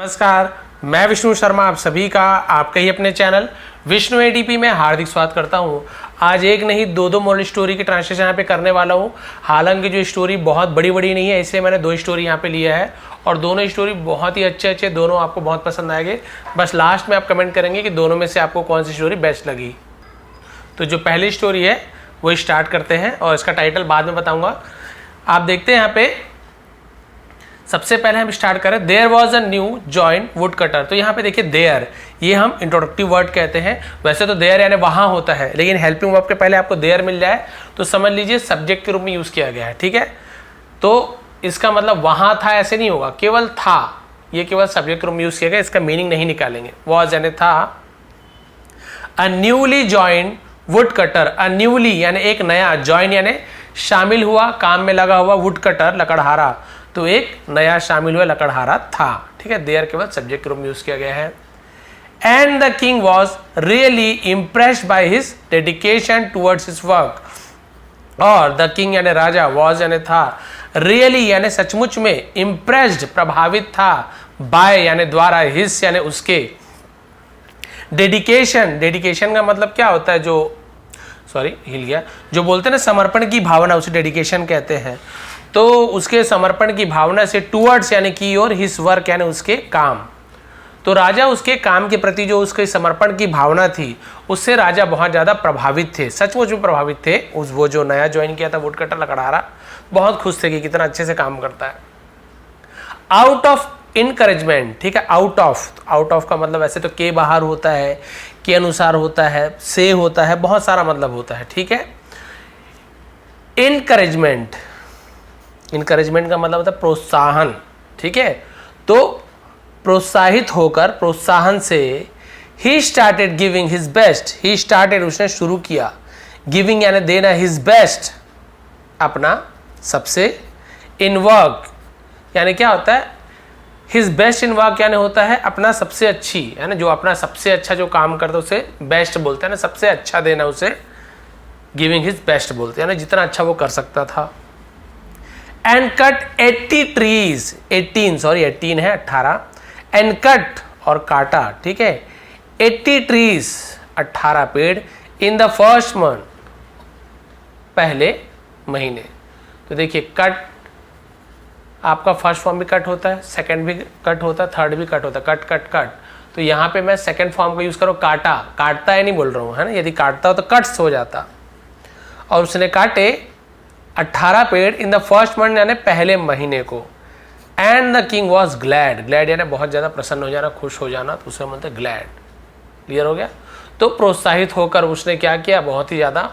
नमस्कार, मैं विष्णु शर्मा आप सभी का आपके ही अपने चैनल विष्णु एडीपी में हार्दिक स्वागत करता हूं। आज एक नहीं दो मॉरल स्टोरी की ट्रांसलेशन यहाँ पे करने वाला हूं। हालांकि जो स्टोरी बहुत बड़ी नहीं है, इसलिए मैंने दो स्टोरी यहाँ पे लिया है और दोनों स्टोरी बहुत ही अच्छे दोनों आपको बहुत पसंद आएंगे। बस लास्ट में आप कमेंट करेंगे कि दोनों में से आपको कौन सी स्टोरी बेस्ट लगी। तो जो पहली स्टोरी है वो स्टार्ट करते हैं और इसका टाइटल बाद में बताऊँगा। आप देखते हैं यहाँ पे सबसे पहले हम स्टार्ट करें, there was a new joint wood cutter. तो यहाँ पे देखिए देयर, ये हम इंट्रोडक्टिव वर्ड कहते हैं। वैसे तो देयर यानी वहाँ होता है, लेकिन हेल्पिंग वर्ब के पहले आपको देयर मिल जाए तो समझ लीजिए सब्जेक्ट के रूप में यूज़ किया गया है। ठीक है, तो इसका मतलब वहाँ था ऐसे नहीं होगा, केवल था, ये केवल सब्जेक्ट के रूप में यूज़ किया गया, इसका मीनिंग नहीं निकालेंगे। वॉज यानी था, a newly joint wood cutter, a newly यानी एक नया, जॉइन यानी शामिल हुआ, काम में लगा हुआ, वुड कटर लकड़हारा, तो एक नया शामिल हुआ लकड़हारा था। ठीक है, देयर केवल सब्जेक्ट के रूप में यूज किया गया है। And the king was really impressed by his dedication towards his work. और द किंग यानी राजा, वॉज यानी था, रियली यानी सचमुच में, इम्प्रेस्ड प्रभावित था, बाय यानी द्वारा, हिज यानी उसके, डेडिकेशन का मतलब क्या होता है, जो बोलते हैं ना समर्पण की भावना, उसे डेडिकेशन कहते हैं। तो उसके समर्पण की भावना से, टुवर्ड्स यानी की ओर, हिज वर्क यानी उसके काम, तो राजा उसके काम के प्रति जो उसके समर्पण की भावना थी उससे राजा बहुत ज़्यादा प्रभावित थे, सचमुच में प्रभावित थे। वो जो नया ज्वाइन किया था वुड कटर लकड़हारा, बहुत खुश थे कि कितना अच्छे से काम करता है। आउट ऑफ इनकरेजमेंट, ठीक है, आउट ऑफ का मतलब वैसे तो के बाहर होता है, के अनुसार होता है, से होता है, बहुत सारा मतलब होता है। ठीक है, इनकरेजमेंट का मतलब होता है प्रोत्साहन। ठीक है, तो प्रोत्साहित होकर, प्रोत्साहन से, he started giving his best, he started उसने शुरू किया, गिविंग यानी देना, हिज बेस्ट अपना सबसे, इन वर्क यानी क्या होता है, हिज बेस्ट इन वर्क यानी होता है अपना सबसे अच्छी, है ना, जो अपना सबसे अच्छा जो काम करता है उसे बेस्ट बोलते हैं ना, सबसे अच्छा देना उसे गिविंग हिज बेस्ट बोलते हैं ना, जितना अच्छा वो कर सकता था। एंड कट 80 ट्रीज, 18 है 18, एंड कट और काटा, ठीक है, 80 ट्रीज 18 पेड़, इन द फर्स्ट मंथ पहले महीने। तो देखिए कट आपका फर्स्ट फॉर्म भी कट होता है, सेकंड भी कट होता है, थर्ड भी कट होता है, कट। तो यहाँ पे मैं सेकंड फॉर्म का यूज करूँ, काटता है नहीं बोल रहा हूँ, है ना, यदि काटता हो तो कट्स हो जाता। और उसने काटे 18 पेड़ इन द फर्स्ट मंथ यानी पहले महीने को। And the king was glad यानी बहुत ज़्यादा प्रसन्न हो जाना, खुश हो जाना, तो उसे बोलते ग्लैड। क्लियर हो गया। तो प्रोत्साहित होकर उसने क्या किया, बहुत ही ज़्यादा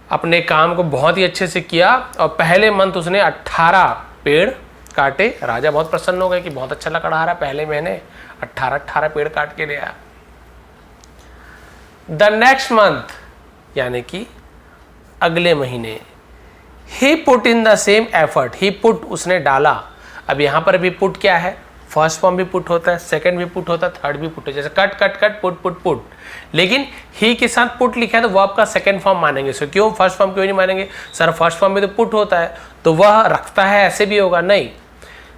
अपने काम को बहुत ही अच्छे से किया और पहले मंथ उसने 18 पेड़ काटे। राजा बहुत प्रसन्न हो गए कि बहुत अच्छा लकड़हारा, पहले महीने 18 पेड़ काट के ले आया। द नेक्स्ट मंथ यानी कि अगले महीने, he put in the same effort, he put उसने डाला। अब यहाँ पर भी पुट क्या है, फर्स्ट फॉर्म भी पुट होता है, सेकंड भी पुट होता है, थर्ड भी पुट है, जैसे कट पुट। लेकिन ही के साथ पुट लिखा है तो वह आपका सेकंड फॉर्म मानेंगे। सो क्यों फर्स्ट फॉर्म क्यों नहीं मानेंगे, सर फर्स्ट फॉर्म में तो पुट होता है, तो वह रखता है ऐसे भी होगा, नहीं,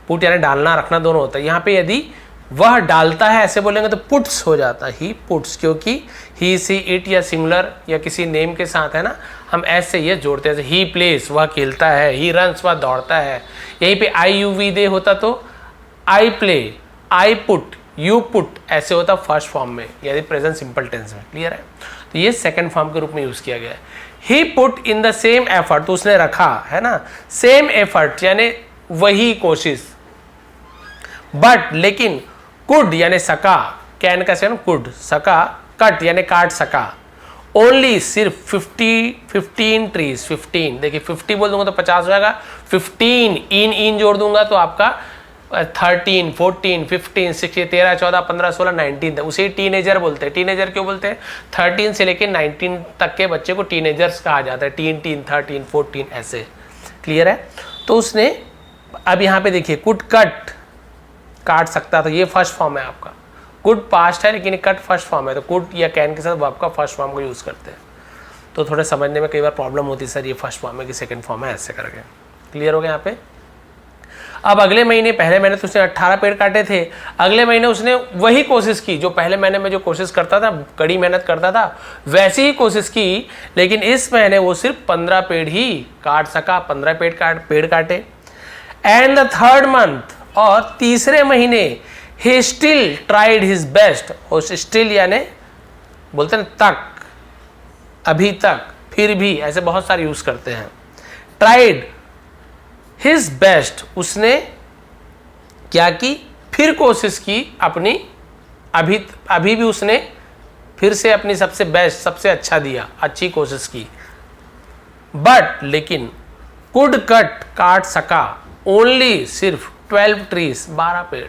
पुट यानी डालना रखना दोनों होता है। यहाँ पे यदि वह डालता है ऐसे बोलेंगे तो पुट्स हो जाता है, ही पुट्स, क्योंकि ही सी इट या सिंगुलर या किसी नेम के साथ है ना, हम ऐसे ये जोड़ते हैं, ही प्लेस वह खेलता है, ही रन्स वह दौड़ता है। यहीं पे आई यू वी दे होता तो I play, I put, you put ऐसे होता फर्स्ट फॉर्म में, यदि प्रेजेंट सिंपल टेंस में। क्लियर है, तो ये सेकंड फॉर्म के रूप में यूज किया गया है। He put in the same effort, तो उसने रखा, है ना, सेम एफर्ट यानी वही कोशिश, बट लेकिन कुड यानी सका, कैन का सेम कुड, सका, कट यानी काट सका, ओनली सिर्फ 15 ट्रीज, 15, देखिए 50 बोल दूंगा तो 50 हो जाएगा, 15 इन जोड़ दूंगा तो आपका 13, 14, 15, 16, 13, 14, 15, 16, 19 तक, उसे टीनेजर बोलते हैं। टीनेजर क्यों बोलते हैं, 13 से लेकर 19 तक के बच्चे को टीनेजर्स कहा जाता है, टीन 13, 14 ऐसे। क्लियर है, तो उसने अब यहाँ पे देखिए कुड कट, काट सकता, तो ये फर्स्ट फॉर्म है आपका, कुड पास्ट है लेकिन कट फर्स्ट फॉर्म है, तो कुड या कैन के साथ वो आपका फर्स्ट फॉर्म को यूज़ करते हैं। तो थोड़े समझने में कई बार प्रॉब्लम होती है, सर ये फर्स्ट फॉर्म है कि सेकंड फॉर्म है, ऐसे करके। क्लियर हो गया यहाँ पे। अब अगले महीने, पहले महीने तो उसने 18 पेड़ काटे थे, अगले महीने उसने वही कोशिश की जो पहले महीने में जो कोशिश करता था, कड़ी मेहनत करता था, वैसी ही कोशिश की, लेकिन इस महीने वो सिर्फ 15 पेड़ ही काट सका, 15 पेड़ काटे। एंड द थर्ड मंथ, और तीसरे महीने, he still tried his best, और स्टिल यानी बोलते हैं तक, अभी तक, फिर भी, ऐसे बहुत सारे यूज करते हैं। ट्राइड हिज बेस्ट, उसने क्या की, फिर कोशिश की अपनी, अभी भी उसने फिर से अपनी सबसे बेस्ट, सबसे अच्छा दिया, अच्छी कोशिश की। बट लेकिन कुड कट, काट सका, ओनली सिर्फ 12 ट्रीज, 12 पेड़।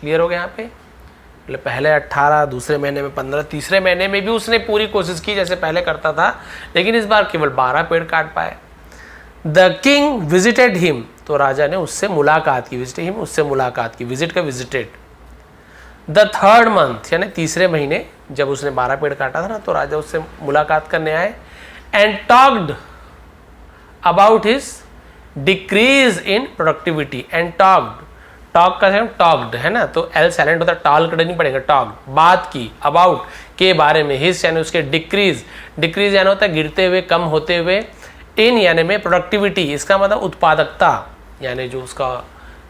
क्लियर हो गया यहाँ पे? मतलब पहले 18, दूसरे महीने में 15, तीसरे महीने में भी उसने पूरी कोशिश की जैसे पहले करता था, लेकिन इस बार केवल 12 पेड़ काट पाए। द किंग विजिटेड हिम, तो राजा ने उससे मुलाकात की, विजिटेड हिम, उससे मुलाकात की, विजिट का विजिटेड। द थर्ड मंथ, यानी तीसरे महीने, जब उसने 12 पेड़ काटा था ना, तो राजा उससे मुलाकात करने आए। And talked about his decrease in productivity. And talked, talk का सेम टॉक्ड है ना, तो एल साइलेंट होता है, टॉल कट नहीं पड़ेगा, टॉक्ड, बात की, अबाउट के बारे में, हिज यानी उसके, डिक्रीज, डिक्रीज यानी होता है गिरते हुए, कम होते हुए, इन यानी में प्रोडक्टिविटी, इसका मतलब उत्पादकता, यानी जो उसका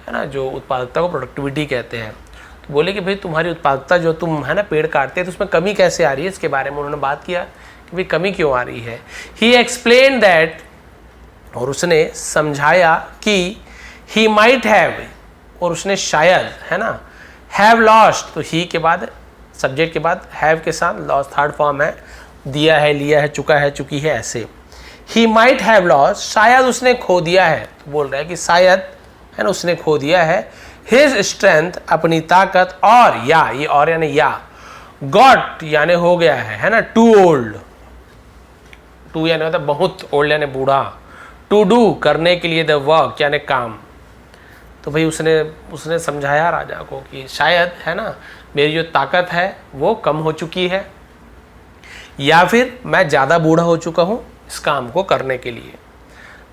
है ना, जो उत्पादकता को प्रोडक्टिविटी कहते हैं। तो बोले कि भाई तुम्हारी उत्पादकता जो तुम है ना पेड़ काटते हैं तो उसमें कमी कैसे आ रही है, इसके बारे में उन्होंने बात किया कि भाई कमी क्यों आ रही है। ही एक्सप्लेन दैट, और उसने समझाया कि ही माइट हैव, और उसने शायद है ना, हैव लॉस्ट, तो ही के बाद सब्जेक्ट के बाद हैव के साथ लॉस्ट थर्ड फॉर्म है, दिया है, लिया है, चुका है, चुकी है, ऐसे। ही माइट हैव लॉस्ट, शायद उसने खो दिया है, तो बोल रहा है कि शायद है ना उसने खो दिया है, हिज स्ट्रेंथ, अपनी ताकत, और या, ये और यानी या, गॉट यानी हो गया है ना, टू ओल्ड, टू यानी होता है बहुत, ओल्ड यानी बूढ़ा, टू डू करने के लिए, द वर्क यानी काम। तो भाई उसने समझाया राजा को कि शायद है ना मेरी जो ताकत है वो कम हो चुकी है, या फिर मैं ज़्यादा बूढ़ा हो चुका हूँ इस काम को करने के लिए।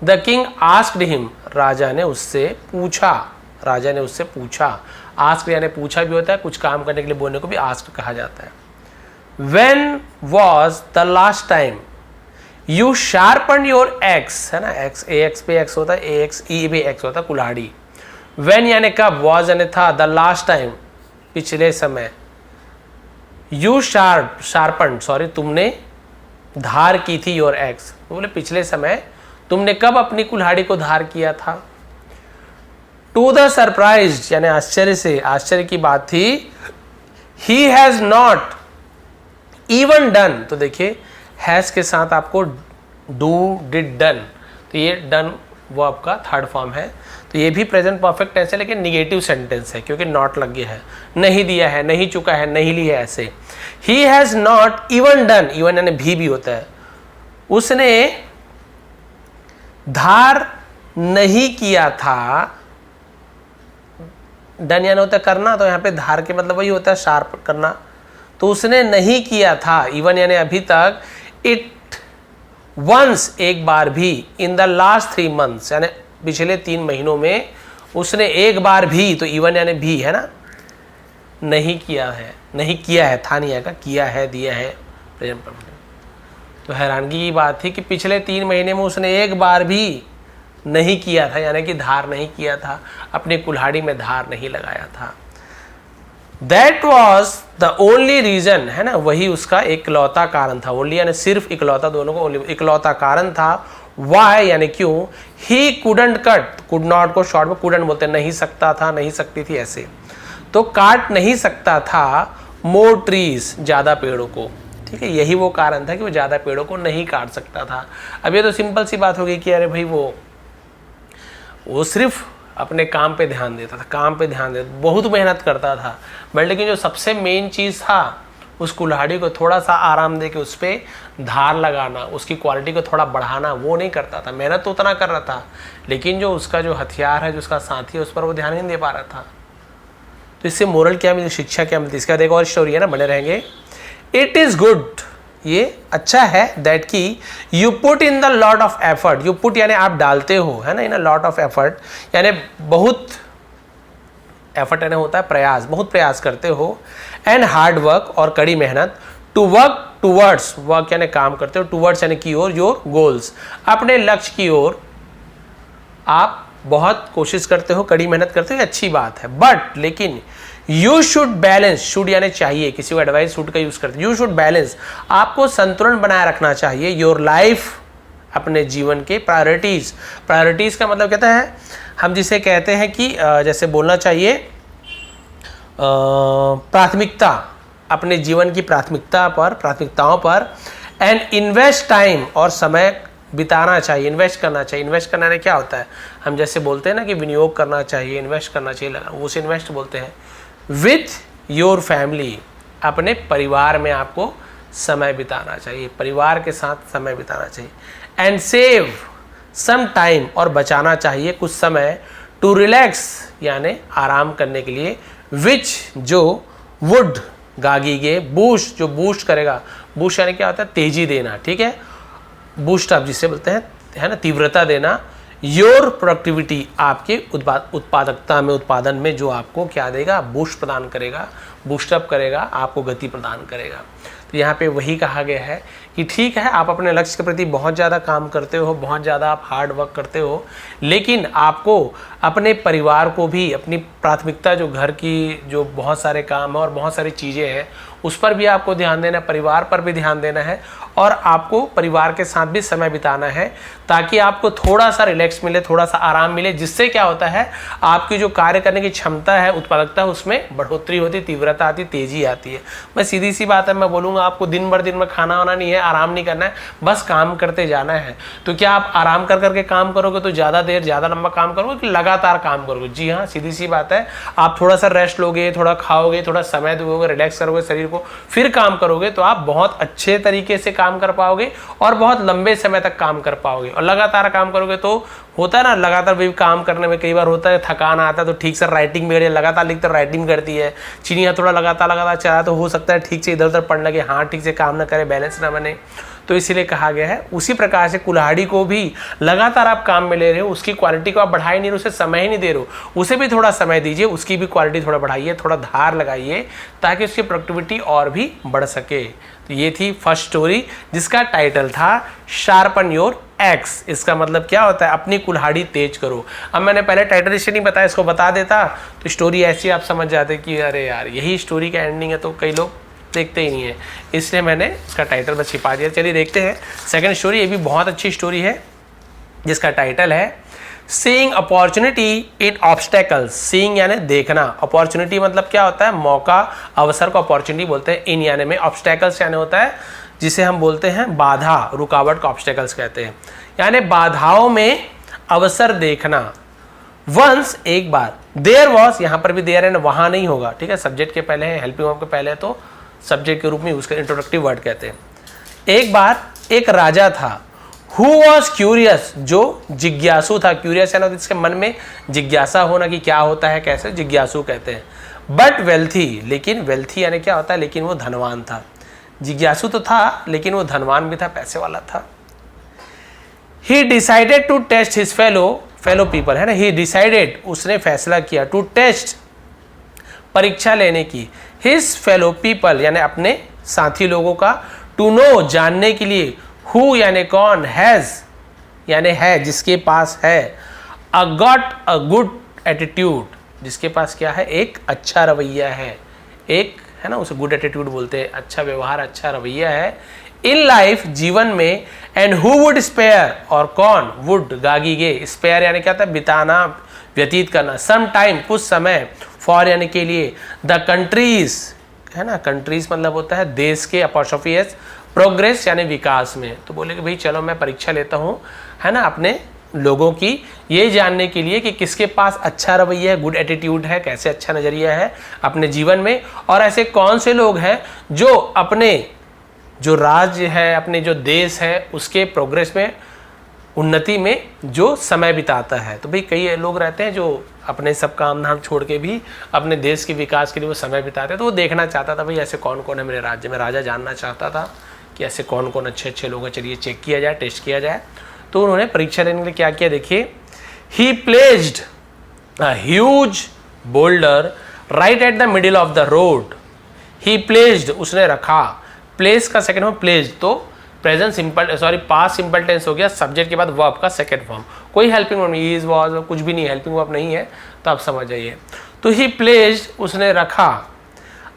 द किंग आस्क्ड हिम, राजा ने उससे पूछा, राजा ने उससे पूछा, आस्क्ड यानी पूछा भी होता है, कुछ काम करने के लिए बोलने को भी आस्क्ड कहा जाता है। When was the last time you sharpen your x, है ना, एक्स, ए एक्स पे एक्स होता है, ए एक्स ई पे एक्स होता है, कुल्हाड़ी। व्हेन यानी कब, वॉज यानी था, द लास्ट टाइम पिछले समय, यू शार्पन सॉरी तुमने धार की थी योर एक्स, तो बोले पिछले समय तुमने कब अपनी कुल्हाड़ी को धार किया था। टू द सरप्राइज यानी आश्चर्य से, आश्चर्य की बात थी, he has not even done, तो देखिए हैज के साथ आपको डू, डिड, डन, तो ये डन वो आपका थर्ड फॉर्म है, तो ये भी प्रेजेंट परफेक्ट टेंस है लेकिन निगेटिव सेंटेंस है क्योंकि नॉट लग गया है, नहीं दिया है, नहीं चुका है, नहीं लिया है, ऐसे। He has not even done, even यानी भी होता है, उसने धार नहीं किया था, डन यानी होता है करना, तो यहाँ पे धार के मतलब वही होता है शार्प करना, तो उसने नहीं किया था, इवन यानी अभी तक, इट वंस एक बार भी, इन द लास्ट 3 months यानी पिछले 3 महीनों में उसने एक बार भी, तो इवन यानी भी है ना, नहीं किया है, नहीं किया है, था नहीं आएगा, किया है, दिया है, प्रेजेंट परफेक्ट। तो हैरानगी की बात थी कि पिछले 3 महीने में उसने एक बार भी नहीं किया था, यानी कि धार नहीं किया था, अपनी कुल्हाड़ी में धार नहीं लगाया था। That was the only reason, है ना, वही उसका इकलौता कारण था, ओनली यानी सिर्फ, इकलौता दोनों को, इकलौता कारण था। Why यानी क्यों, he couldn't cut, could not को शॉर्ट में couldn't बोलते हैं, नहीं सकता था, नहीं सकती थी, ऐसे, तो काट नहीं सकता था more trees, ज़्यादा पेड़ों को, ठीक है, यही वो कारण था कि वो ज़्यादा पेड़ों को नहीं काट सकता था। अब ये तो सिंपल सी बात हो गई कि अरे भाई वो सिर्फ अपने काम पे ध्यान देता था, काम पे ध्यान देता, बहुत मेहनत करता था, बट लेकिन जो सबसे मेन चीज़ था उस कुल्हाड़ी को थोड़ा सा आराम दे के उस पर धार लगाना, उसकी क्वालिटी को थोड़ा बढ़ाना, वो नहीं करता था। मेहनत तो उतना कर रहा था लेकिन जो उसका जो हथियार है, जो उसका साथी है, उस पर वो ध्यान नहीं दे पा रहा था। तो इससे मोरल क्या मिली, शिक्षा क्या मिलती, इसका देखो और स्टोरी है ना, बने रहेंगे। इट इज़ गुड ये अच्छा है दैट कि you put in the lot of effort, you put यानी आप डालते हो, है ना, इन अ लॉट ऑफ एफर्ट यानी बहुत एफर्ट यानी होता है प्रयास, बहुत प्रयास करते हो, एंड हार्ड वर्क और कड़ी मेहनत, टू वर्क टूवर्ड्स, वर्क यानी काम करते हो, टूवर्ड्स यानी की ओर, योर गोल्स, अपने लक्ष्य की ओर आप बहुत कोशिश करते हो, कड़ी मेहनत करते हो, अच्छी बात है। बट लेकिन यू शुड बैलेंस, शुड यानी चाहिए, किसी को एडवाइस शुड का यूज करते, यू शुड बैलेंस, आपको संतुलन बनाए रखना चाहिए, योर लाइफ, अपने जीवन के प्रायोरिटीज, प्रायोरिटीज का मतलब कहता है हम जिसे कहते हैं कि जैसे बोलना चाहिए प्राथमिकता, अपने जीवन की प्राथमिकताओं पर, एंड इन्वेस्ट टाइम और समय बिताना चाहिए, इन्वेस्ट करना चाहिए। इन्वेस्ट करना क्या होता है, हम जैसे बोलते हैं ना कि विनियोग करना चाहिए, इन्वेस्ट करना चाहिए, उसे इन्वेस्ट बोलते हैं। विथ योर फैमिली, अपने परिवार में आपको समय बिताना चाहिए, परिवार के साथ समय बिताना चाहिए। एंड सेव सम टाइम, और बचाना चाहिए कुछ समय, टू रिलैक्स यानी आराम करने के लिए, विच जो वुड गागीगे बूस्ट, जो बूस्ट करेगा, बूस्ट यानी क्या होता है तेजी देना, ठीक है, बूस्ट आप जिसे बोलते हैं, है ना, तीव्रता देना, योर प्रोडक्टिविटी, आपके उत्पादकता में, उत्पादन में जो आपको क्या देगा, बूस्ट प्रदान करेगा, बूस्टअप करेगा, आपको गति प्रदान करेगा। तो यहाँ पे वही कहा गया है कि ठीक है आप अपने लक्ष्य के प्रति बहुत ज़्यादा काम करते हो, बहुत ज़्यादा आप हार्ड वर्क करते हो, लेकिन आपको अपने परिवार को भी, अपनी प्राथमिकता जो घर की जो बहुत सारे काम है और बहुत सारी चीज़ें हैं उस पर भी आपको ध्यान देना है, परिवार पर भी ध्यान देना है, और आपको परिवार के साथ भी समय बिताना है ताकि आपको थोड़ा सा रिलैक्स मिले, थोड़ा सा आराम मिले, जिससे क्या होता है आपकी जो कार्य करने की क्षमता है, उत्पादकता, उसमें बढ़ोतरी होती, तीव्रता आती, तेजी आती है। मैं सीधी सी बात है, मैं बोलूँगा आपको दिन भर दिन में खाना वाना नहीं है, आराम नहीं करना है, बस काम करते जाना है। तो क्या आप आराम कर करके काम करोगे तो ज़्यादा देर ज़्यादा लंबा काम करोगे कि लगातार काम करोगे? जी हाँ, सीधी सी बात है, आप थोड़ा सा रेस्ट लोगे, थोड़ा खाओगे, थोड़ा समय दोगे, रिलैक्स करोगे शरीर को, फिर काम करोगे तो आप बहुत अच्छे तरीके से काम कर पाओगे और बहुत लंबे समय तक काम कर पाओगे। और लगातार काम करोगे तो होता है ना, लगातार भी काम करने में कई बार होता है थकान आता है, तो ठीक से राइटिंग भी, लगातार लिखते राइटिंग करती है, चिड़िया थोड़ा लगातार चला तो हो सकता है ठीक से इधर उधर पढ़ने लगे, हाथ ठीक से काम ना करे, बैलेंस ना बने। तो इसीलिए कहा गया है उसी प्रकार से कुल्हाड़ी को भी लगातार आप काम में ले रहे हो, उसकी क्वालिटी को आप बढ़ा ही नहीं रहे, उसे समय ही नहीं दे रहे हो, उसे भी थोड़ा समय दीजिए, उसकी भी क्वालिटी थोड़ा बढ़ाइए, थोड़ा धार लगाइए ताकि उसकी प्रोडक्टिविटी और भी बढ़ सके। तो ये थी फर्स्ट स्टोरी जिसका टाइटल था शार्पन योर एक्स। इसका मतलब क्या होता है, अपनी कुल्हाड़ी तेज करो। अब मैंने पहले टाइटल इससे नहीं बताया, इसको बता देता तो स्टोरी ऐसी आप समझ जाते कि अरे यार यही स्टोरी का एंडिंग है, तो कई लोग देखते ही नहीं है, इसलिए मैंने इसका टाइटल बस छिपा दिया। चलिए देखते हैं सेकंड स्टोरी। ये भी बहुत अच्छी स्टोरी है जिसका टाइटल है seeing opportunity in obstacles. Seeing यानी देखना, अपॉर्चुनिटी मतलब क्या होता है, मौका, अवसर को अपॉर्चुनिटी बोलते हैं। इन यानी में, ऑब्स्टेकल्स यानी होता है जिसे हम बोलते हैं बाधा, रुकावट को ऑब्स्टेकल्स कहते हैं, यानी बाधाओं में अवसर देखना। वंस एक बार, देयर वॉज, यहाँ पर भी देयर है ना, वहाँ नहीं होगा, ठीक है, सब्जेक्ट के पहले है, हेल्पिंग वर्ब के पहले है तो सब्जेक्ट के रूप में उसका इंट्रोडक्टिव वर्ड कहते हैं। एक बार एक राजा था, हु वॉज क्यूरियस, जो जिज्ञासु था। क्यूरियस है ना, इसके मन में जिज्ञासा होना कि क्या होता है, कैसे, जिज्ञासु कहते हैं। बट वेल्थी, लेकिन वेल्थी यानी क्या होता है, लेकिन वो धनवान था। जिज्ञासु तो था लेकिन वो धनवान भी था, पैसे वाला था। He decided to test his fellow people, है ना, ही डिसाइडेड, उसने फैसला किया, टू टेस्ट, परीक्षा लेने की, हिज फेलो पीपल यानी अपने साथी लोगों का, टू नो जानने के लिए, हु यानी कौन, हैज यानी है, जिसके पास है, अ गॉट अ गुड एटीट्यूड, जिसके पास क्या है, एक अच्छा रवैया है, एक, है ना, उसे गुड एटीट्यूड बोलते हैं, अच्छा व्यवहार, अच्छा रवैया है। इन लाइफ, जीवन में, एंड हु वुड स्पेयर, और कौन, वुड गागीगे, स्पेयर यानी क्या था, बिताना, व्यतीत करना, सम टाइम, कुछ समय, फॉर यानी के लिए, द कंट्रीज, है ना, कंट्रीज मतलब होता है देश के, अपॉस्ट्रोफी एस, प्रोग्रेस यानी विकास में। तो बोले कि भाई चलो मैं परीक्षा लेता हूँ, है ना, अपने लोगों की, ये जानने के लिए कि किसके पास अच्छा रवैया है, गुड एटीट्यूड है, कैसे अच्छा नजरिया है अपने जीवन में, और ऐसे कौन से लोग हैं जो अपने जो राज्य है, अपने जो देश है उसके प्रोग्रेस में, उन्नति में जो समय बिताता है। तो भाई कई लोग रहते हैं जो अपने सब काम धाम छोड़ के भी अपने देश के विकास के लिए वो समय बिताते हैं। तो वो देखना चाहता था भाई ऐसे कौन कौन है मेरे राज्य में, राजा जानना चाहता था कि ऐसे कौन कौन अच्छे अच्छे लोग हैं, चलिए चेक किया जाए, टेस्ट किया जाए। तो उन्होंने परीक्षा लेने के लिए क्या किया, देखिए, he placed a huge boulder right at the middle of the road. He placed, उसने रखा, प्लेस का सेकेंड फॉर्म प्लेस्ड, तो present simple past simple tense हो गया, सब्जेक्ट के बाद वर्ब का सेकेंड फॉर्म, कोई हेल्पिंग वर्ब नहीं, इज वाज कुछ भी नहीं, हेल्पिंग वर्ब नहीं है, तो आप समझ जाइए। तो ही प्लेस्ड, उसने रखा,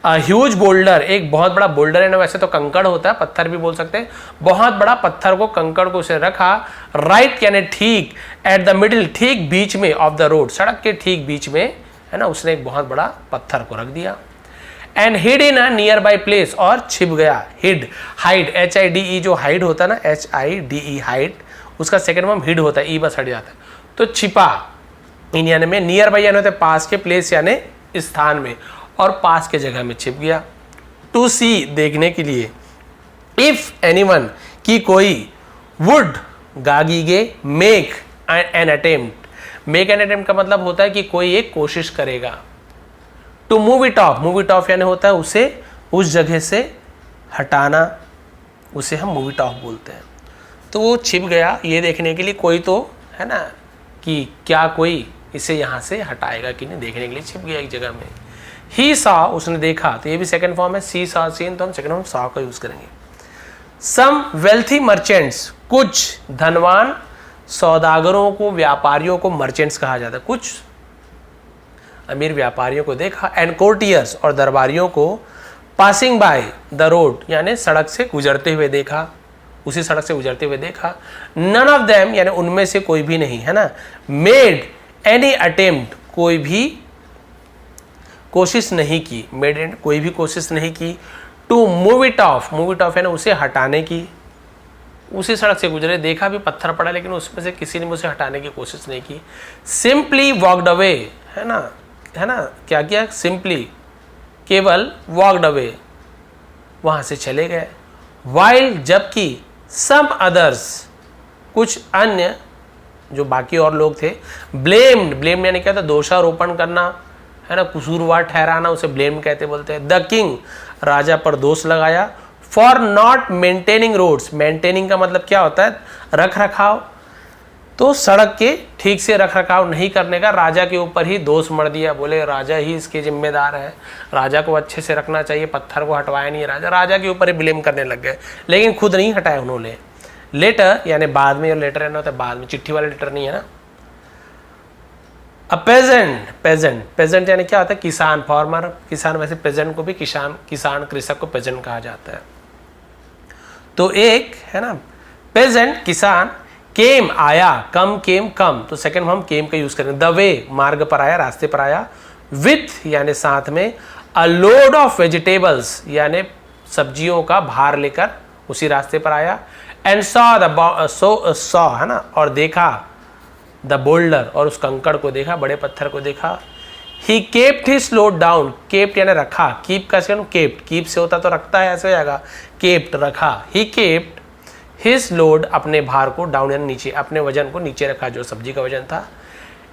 अ ह्यूज बोल्डर, एक बहुत बड़ा बोल्डर है ना, वैसे तो कंकड़ होता है, पत्थर भी बोल सकते हैं, बहुत बड़ा पत्थर को, कंकड़ को उसे रखा, राइट यानी ठीक, एट द मिडिल, ठीक बीच में, ऑफ द रोड, सड़क के ठीक बीच में, है ना, उसने एक बहुत बड़ा पत्थर को रख दिया। And hid in a near by place, और छिप गया, हिड, हाइड, HIDE जो हाइड होता है ना, HIDE हाइड, उसका सेकेंड फॉर्म हिड होता है, ई बस हट जाता है, तो छिपा, इन यानी में, नियर बाई यानी होता है पास के, प्लेस यानी स्थान में, और पास के जगह में छिप गया। टू सी, देखने के लिए, इफ एनीवन, कि कोई, वुड, गागीगे, make an attempt, make an attempt का मतलब होता है कि कोई एक कोशिश करेगा। To move it off, move it off यानी होता है उसे उस जगह से हटाना, उसे हम मूव इट ऑफ बोलते हैं। तो वो छिप गया ये देखने के लिए, कोई तो है ना कि क्या कोई इसे यहाँ से हटाएगा कि नहीं, देखने के लिए छिप गया एक जगह में। ही सा, उसने देखा, तो ये भी सेकंड फॉर्म है, सी सा सीन, तो हम सेकंड फॉर्म सा का यूज करेंगे। सम वेल्थी मर्चेंट्स, कुछ धनवान सौदागरों को, व्यापारियों को मर्चेंट्स कहा जाता है, कुछ अमीर व्यापारियों को देखा, एंड कोर्टियर्स, और दरबारियों को, पासिंग बाय द रोड यानी सड़क से गुजरते हुए देखा, उसी सड़क से गुजरते हुए देखा। नन ऑफ देम यानी उनमें से कोई भी नहीं, है ना, मेड एनी अटेम्प्ट, कोई भी कोशिश नहीं की, मेड एंड कोई भी कोशिश नहीं की, to move it off, move it off यानी उसे हटाने की, उसी सड़क से गुजरे, देखा भी पत्थर पड़ा, लेकिन उसमें से किसी ने उसे हटाने की कोशिश नहीं की। सिंपली वॉकड अवे, है ना, क्या किया, सिंपली, केवल, वॉकड अवे, वहां से चले गए। वाइल, जबकि, सम अदर्स, कुछ अन्य जो बाकी और लोग थे, ब्लेम्ड, ब्लेम यानी क्या था, दोषारोपण करना, है ना, कसूरवार ठहराना, उसे ब्लेम कहते बोलते हैं। द किंग, राजा पर दोष लगाया, for not maintaining roads, maintaining का मतलब क्या होता है, रख रखाव, तो सड़क के ठीक से रख रखाव नहीं करने का राजा के ऊपर ही दोष मढ़ दिया, बोले राजा ही इसके जिम्मेदार है, राजा को अच्छे से रखना चाहिए, पत्थर को हटवाया नहीं राजा के ऊपर ही ब्लेम करने लग गए, लेकिन खुद नहीं हटाया उन्होंने। लेटर यानी बाद में, और लेटर यानी होता है बाद में, चिट्ठी वाला लेटर नहीं है ना। अ पेजेंट, पेजेंट यानी क्या होता है, किसान, फार्मर, किसान, वैसे पेजेंट को भी किसान कृषक को पेजेंट कहा जाता है। तो एक है ना, पेजेंट किसान, केम आया, कम केम कम, तो सेकंड हम केम का यूज करेंगे। द वे, मार्ग पर आया, रास्ते पर आया। विथ यानी साथ में। अ लोड ऑफ वेजिटेबल्स यानी सब्जियों का भार लेकर उसी रास्ते पर आया। एंड सॉ है ना, और देखा, द बोल्डर, और उस कंकड़ को देखा, बड़े पत्थर को देखा। He kept his load down, kept यानी रखा, कीप का सेकंड केप्ट, कीप से होता तो रखता है, ऐसे हो जाएगा, केप्ट रखा। ही केप्ट हिज लोड, अपने भार को, डाउन यानी नीचे, अपने वजन को नीचे रखा जो सब्जी का वजन था।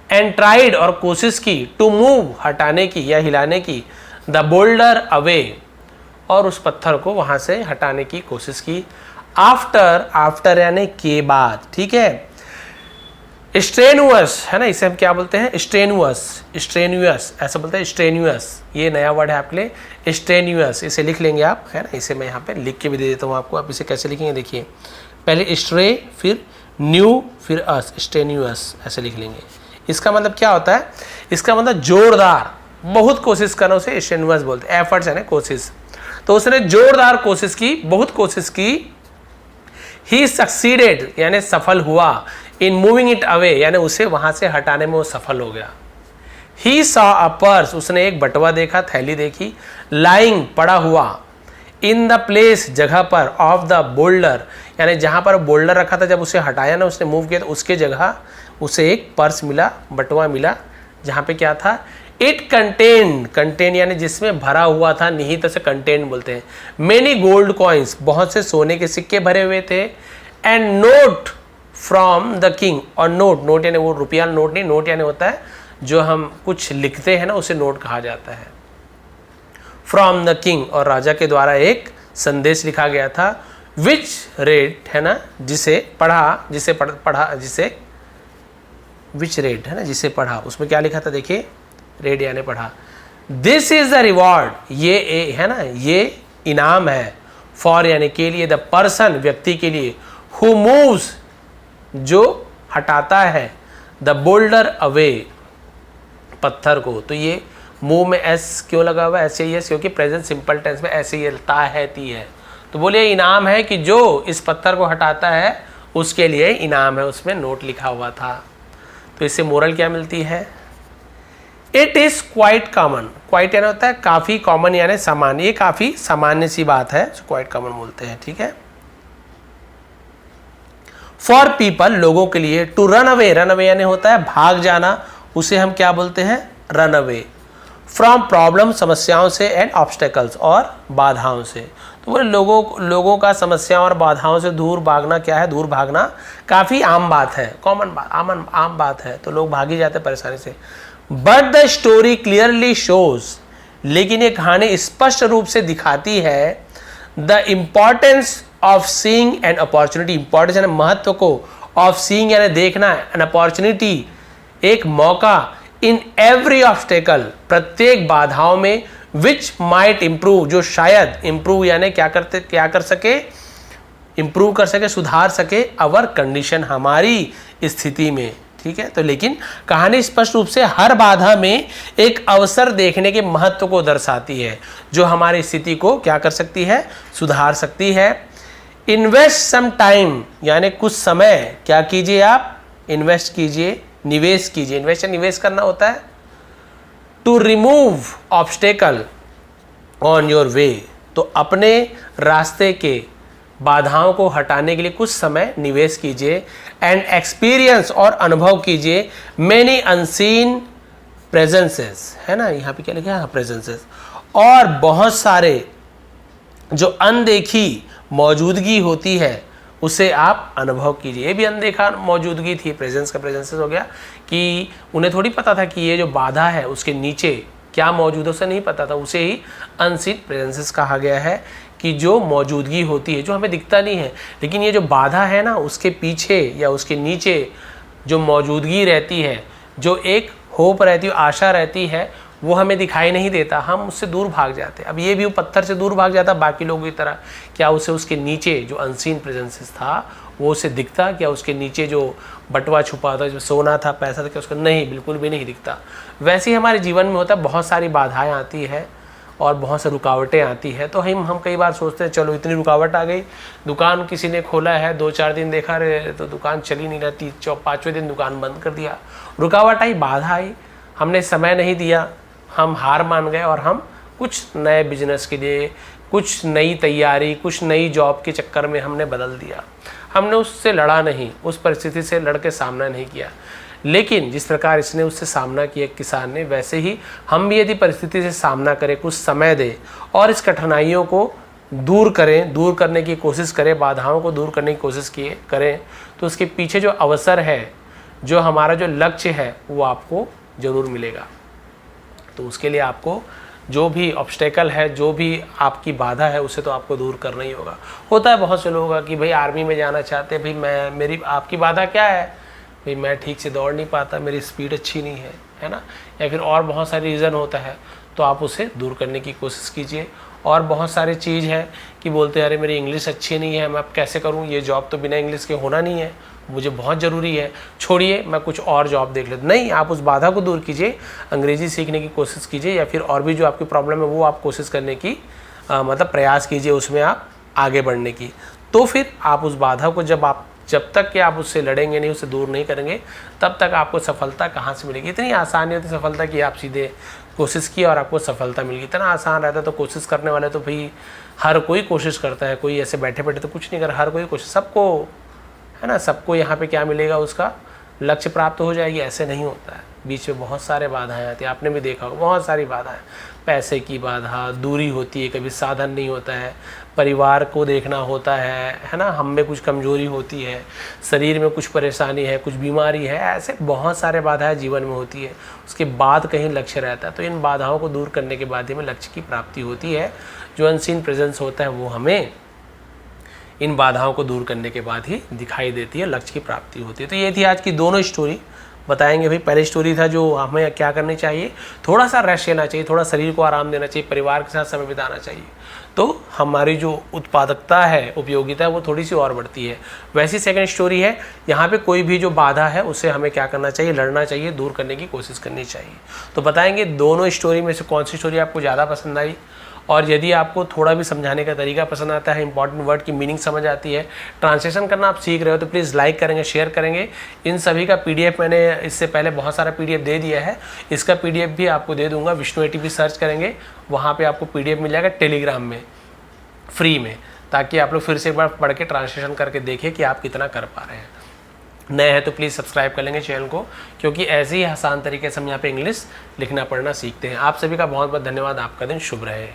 एंड ट्राइड, और कोशिश की, टू मूव, हटाने की या हिलाने की, द बोल्डर अवे, और उस पत्थर को वहां से हटाने की कोशिश की। आफ्टर, आफ्टर यानी के बाद, ठीक है। स्ट्रेनुअस है ना, इसे हम क्या बोलते हैं, स्ट्रेनुअस, स्ट्रेनुअस ऐसा बोलते हैं, स्ट्रेनुअस, ये नया वर्ड है आपके लिए, स्ट्रेनुअस, इसे लिख लेंगे आप, है ना, इसे मैं यहाँ पे लिख के भी दे देता हूँ आपको। आप इसे कैसे लिखेंगे, देखिए, पहले स्ट्रे, फिर न्यू, फिर अस, स्ट्रेनुअस ऐसे लिख लेंगे। इसका मतलब क्या होता है, इसका मतलब जोरदार, बहुत कोशिश करना, उसे स्ट्रेनुअस बोलते हैं। एफर्ट्स यानी कोशिश, तो उसने जोरदार कोशिश की, बहुत कोशिश की। ही सक्सीडेड यानी सफल हुआ, इन मूविंग इट अवे यानी उसे वहां से हटाने में वो सफल हो गया। ही सॉ अ पर्स, उसने एक बटुआ देखा, थैली देखी। लाइंग, पड़ा हुआ। इन द प्लेस, जगह पर। ऑफ द बोल्डर यानी जहां पर बोल्डर रखा था, जब उसे हटाया ना, उसने मूव किया तो उसके जगह उसे एक पर्स मिला, बटुआ मिला, जहां पे क्या था, इट कंटेन, कंटेन यानी जिसमें भरा हुआ था, निहित से कंटेन बोलते हैं। मेनी गोल्ड कॉइन्स, बहुत से सोने के सिक्के भरे हुए थे। And note from the king, और नोट, नोट यानी वो रुपया नोट नहीं, नोट यानी होता है जो हम कुछ लिखते हैं ना, उसे नोट कहा जाता है। फ्रॉम द किंग, और राजा के द्वारा एक संदेश लिखा गया था। विच रेड है ना, जिसे पढ़ा, जिसे विच रेड है ना, जिसे पढ़ा, उसमें क्या लिखा था देखिए, रेड यानी पढ़ा। दिस इज द रिवॉर्ड, ये है ना, ये इनाम है, फॉर यानी के लिए, द पर्सन व्यक्ति के लिए, हु मूव्स जो हटाता है, द बोल्डर अवे पत्थर को। तो ये मूव में एस क्यों लगा हुआ है, ऐसे ही है क्योंकि प्रेजेंट सिंपल टेंस में ऐसे ही ता है ती है। तो बोलिए इनाम है कि जो इस पत्थर को हटाता है उसके लिए इनाम है, उसमें नोट लिखा हुआ था। तो इससे मोरल क्या मिलती है, it is quite common, quite यानी होता है काफी, कॉमन यानी सामान्य, ये काफी सामान्य सी बात है जो क्वाइट कॉमन बोलते हैं, ठीक है। फॉर पीपल लोगों के लिए, to run away, run away यानी होता है भाग जाना, उसे हम क्या बोलते हैं, रन अवे, फ्रॉम प्रॉब्लम समस्याओं से, एंड ऑब्स्टेकल्स और बाधाओं से। तो बोले लोगों का समस्याओं और बाधाओं से दूर भागना क्या है, दूर भागना काफ़ी आम बात है, कॉमन बात, आम बात है, तो लोग भाग ही जाते हैं परेशानी से। But the story clearly shows, लेकिन ये कहानी स्पष्ट रूप से दिखाती है the importance of seeing an opportunity, importance यानी महत्व को, ऑफ सीइंग यानी देखना, एन अपॉर्चुनिटी एक मौका, इन एवरी ऑब्स्टेकल प्रत्येक बाधाओं में, विच माइट इम्प्रूव जो शायद, इम्प्रूव यानी क्या कर सके, इम्प्रूव कर सके, सुधार सके, अवर कंडीशन हमारी स्थिति में, ठीक है। तो लेकिन कहानी स्पष्ट रूप से हर बाधा में एक अवसर देखने के महत्व को दर्शाती है, जो हमारी स्थिति को क्या कर सकती है, सुधार सकती है। इन्वेस्ट सम टाइम यानी कुछ समय क्या कीजिए आप, इन्वेस्ट कीजिए, निवेश कीजिए, इन्वेस्ट निवेश करना होता है। To remove obstacle on your way, तो अपने रास्ते के बाधाओं को हटाने के लिए कुछ समय निवेश कीजिए। एंड एक्सपीरियंस और अनुभव कीजिए मेनी अनसीन प्रेजेंसेस, है ना, यहाँ पे क्या लिखा है, प्रेजेंसेस, और बहुत सारे जो अनदेखी मौजूदगी होती है उसे आप अनुभव कीजिए। ये भी अनदेखा मौजूदगी थी, प्रेजेंस का प्रेजेंसेस हो गया कि उन्हें थोड़ी पता था कि ये जो बाधा है उसके नीचे क्या मौजूद है, उसे नहीं पता था, उसे ही अनसीन प्रेजेंसेस कहा गया है, कि जो मौजूदगी होती है जो हमें दिखता नहीं है, लेकिन ये जो बाधा है ना उसके पीछे या उसके नीचे जो मौजूदगी रहती है, जो एक होप रहती है, आशा रहती है, वो हमें दिखाई नहीं देता, हम उससे दूर भाग जाते। अब ये भी वो पत्थर से दूर भाग जाता बाकी लोगों की तरह, क्या उसे उसके नीचे जो अनसीन प्रेजेंसेस था वो उसे दिखता, क्या उसके नीचे जो बटवा छुपा था, जो सोना था, पैसा था, क्या उसको नहीं, बिल्कुल भी नहीं दिखता। वैसे ही हमारे जीवन में होता है, बहुत सारी बाधाएं आती है और बहुत से रुकावटें आती है, तो हम कई बार सोचते हैं चलो इतनी रुकावट आ गई, दुकान किसी ने खोला है, 2-4 दिन देखा रे तो दुकान चली नहीं रहती, 5वें दिन दुकान बंद कर दिया, रुकावट आई, बाधा आई, हमने समय नहीं दिया, हम हार मान गए और हम कुछ नए बिजनेस के लिए, कुछ नई तैयारी, कुछ नई जॉब के चक्कर में हमने बदल दिया, हमने उससे लड़ा नहीं, उस परिस्थिति से लड़ के सामना नहीं किया। लेकिन जिस प्रकार इसने उससे सामना किया किसान ने, वैसे ही हम भी यदि परिस्थिति से सामना करें, कुछ समय दें और इस कठिनाइयों को दूर करें, दूर करने की कोशिश करें, बाधाओं को दूर करने की कोशिश करें, तो उसके पीछे जो अवसर है, जो हमारा जो लक्ष्य है, वो आपको ज़रूर मिलेगा। तो उसके लिए आपको जो भी ऑब्स्टेकल है, जो भी आपकी बाधा है, उसे तो आपको दूर करना ही होगा। होता है बहुत से लोगों का कि भाई आर्मी में जाना चाहते हैं, भाई मेरी आपकी बाधा क्या है, भाई मैं ठीक से दौड़ नहीं पाता, मेरी स्पीड अच्छी नहीं है ना, या फिर और बहुत सारे रीज़न होता है, तो आप उसे दूर करने की कोशिश कीजिए। और बहुत सारी चीज़ है कि बोलते हैं अरे मेरी इंग्लिश अच्छी नहीं है, मैं अब कैसे करूँ, ये जॉब तो बिना इंग्लिश के होना नहीं है, मुझे बहुत ज़रूरी है, छोड़िए मैं कुछ और जॉब देख लेता। नहीं, आप उस बाधा को दूर कीजिए, अंग्रेज़ी सीखने की कोशिश कीजिए, या फिर और भी जो आपकी प्रॉब्लम है वो आप कोशिश करने की मतलब प्रयास कीजिए, उसमें आप आगे बढ़ने की। तो फिर आप उस बाधा को जब तक कि आप उससे लड़ेंगे नहीं, उससे दूर नहीं करेंगे, तब तक आपको सफलता कहाँ से मिलेगी। इतनी आसानी होती सफलता की, आप सीधे कोशिश की और आपको सफलता मिल गई। इतना आसान रहता है, तो कोशिश करने वाले तो भाई हर कोई कोशिश करता है, कोई ऐसे बैठे बैठे तो कुछ नहीं कर, हर कोई कोशिश, सबको है ना, सबको यहाँ पे क्या मिलेगा, उसका लक्ष्य प्राप्त हो जाएगी, ऐसे नहीं होता है। बीच में बहुत सारे बाधाएं आती हैं, आपने भी देखा होगा बहुत सारी बाधाएं, पैसे की बाधा, दूरी होती है, कभी साधन नहीं होता है, परिवार को देखना होता है ना, हम में कुछ कमजोरी होती है, शरीर में कुछ परेशानी है, कुछ बीमारी है, ऐसे बहुत सारे बाधाएं जीवन में होती है। उसके बाद कहीं लक्ष्य रहता है, तो इन बाधाओं को दूर करने के बाद ही हमें लक्ष्य की प्राप्ति होती है। जो अनसीन प्रेजेंस होता है वो हमें इन बाधाओं को दूर करने के बाद ही दिखाई देती है, लक्ष्य की प्राप्ति होती है। तो ये थी आज की दोनों स्टोरी। बताएंगे भाई, पहली स्टोरी था जो हमें क्या करनी चाहिए, थोड़ा सा रेस्ट लेना चाहिए, थोड़ा शरीर को आराम देना चाहिए, परिवार के साथ समय बिताना चाहिए, तो हमारी जो उत्पादकता है, उपयोगिता है, वो थोड़ी सी और बढ़ती है। वैसी सेकंड स्टोरी है, यहाँ पे कोई भी जो बाधा है उससे हमें क्या करना चाहिए, लड़ना चाहिए, दूर करने की कोशिश करनी चाहिए। तो बताएंगे दोनों स्टोरी में से कौन सी स्टोरी आपको ज़्यादा पसंद आई, और यदि आपको थोड़ा भी समझाने का तरीका पसंद आता है, इंपॉर्टेंट वर्ड की मीनिंग समझ आती है, ट्रांसलेशन करना आप सीख रहे हो, तो प्लीज़ लाइक करेंगे, शेयर करेंगे। इन सभी का PDF मैंने इससे पहले बहुत सारा PDF दे दिया है, इसका PDF भी आपको दे दूंगा। विष्णु ATP सर्च करेंगे, वहाँ पे आपको PDF मिल जाएगा टेलीग्राम में फ्री में, ताकि आप लोग फिर से एक बार पढ़ के ट्रांसलेशन करके देखें कि आप कितना कर पा रहे हैं। नए हैं तो प्लीज़ सब्सक्राइब कर लेंगे चैनल को, क्योंकि ऐसे ही आसान तरीके से हम यहाँ पे इंग्लिश लिखना पढ़ना सीखते हैं। आप सभी का बहुत बहुत धन्यवाद। आपका दिन शुभ रहे।